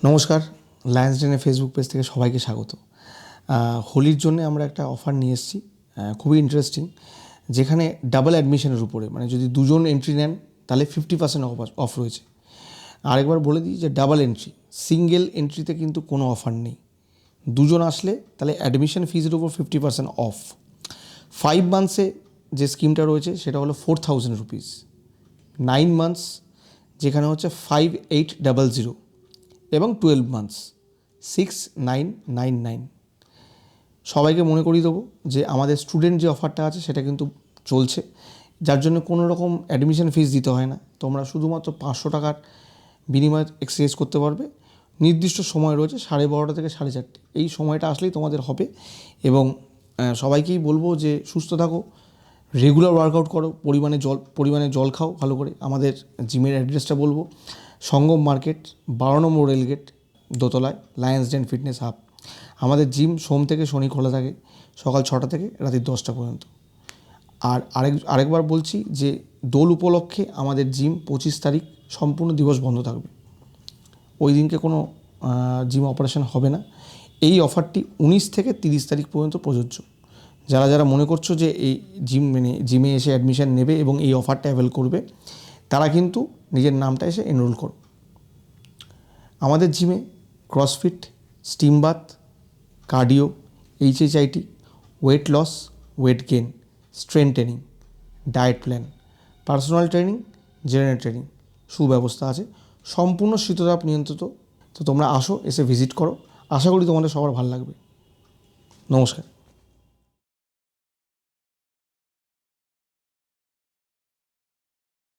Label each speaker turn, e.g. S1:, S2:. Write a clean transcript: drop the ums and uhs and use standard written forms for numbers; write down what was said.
S1: নমস্কার, Lions ডেনের Facebook page থেকে সবাইকে স্বাগত। হোলির জন্য আমরা একটা অফার নিয়ে এসেছি, খুবই ইন্টারেস্টিং, যেখানে ডাবল অ্যাডমিশনের উপরে, মানে যদি দুজন এন্ট্রি নেন তাহলে 50% অফ রয়েছে। আরেকবার বলে দিই যে ডাবল এন্ট্রি, সিঙ্গেল এন্ট্রিতে কিন্তু কোনো অফার নেই। দুজন আসলে তাহলে অ্যাডমিশন ফিজের উপর 50% অফ। 5 মান্থসে যে স্কিমটা রয়েছে সেটা হলো 4000 রুপিস। 9 মান্থস যেখানে হচ্ছে 5800 এবং 12 মান্থস 6999। সবাইকে মনে করিয়ে দেবো যে আমাদের স্টুডেন্ট যে অফারটা আছে সেটা কিন্তু চলছে, যার জন্য কোনো রকম অ্যাডমিশন ফিস দিতে হয় না। তোমরা শুধুমাত্র 500 টাকার বিনিময়ে এক্সচেঞ্জ করতে পারবে। নির্দিষ্ট সময় রয়েছে 12:30 থেকে 4:30, এই সময়টা আসলেই তোমাদের হবে। এবং সবাইকেই বলবো যে সুস্থ থাকো, রেগুলার ওয়ার্কআউট করো, পরিমাণে জল খাও ভালো করে। আমাদের জিমের অ্যাড্রেসটা বলবো, সঙ্গম মার্কেট, 12 নম্বর রেলগেট, দোতলায়, লায়ন্স ডেন ফিটনেস হাব। আমাদের জিম সোম থেকে শনি খোলা থাকে, সকাল 6টা থেকে রাত্রি 10টা পর্যন্ত। আর আরেকবার বলছি যে দোল উপলক্ষে আমাদের জিম 25 তারিখ সম্পূর্ণ দিবস বন্ধ থাকবে। ওই দিনকে কোনো জিম অপারেশন হবে না। এই অফারটি 19 থেকে 30 তারিখ পর্যন্ত প্রযোজ্য। যারা যারা মনে করছো যে এই জিমে এসে অ্যাডমিশন নেবে এবং এই অফারটা অ্যাভেল করবে, তারা কিন্তু নিজের নামটা এসে এনরোল করো। আমাদের জিমে CrossFit, steam bath, cardio, HIIT, weight loss, weight gain, strength training, diet plan, personal training, general training সুব্যবস্থা আছে, সম্পূর্ণ শীততাপ নিয়ন্ত্রিত। তো তোমরা আসো, এসে ভিজিট করো। আশা করি তোমাদের সবার ভালো লাগবে। নমস্কার।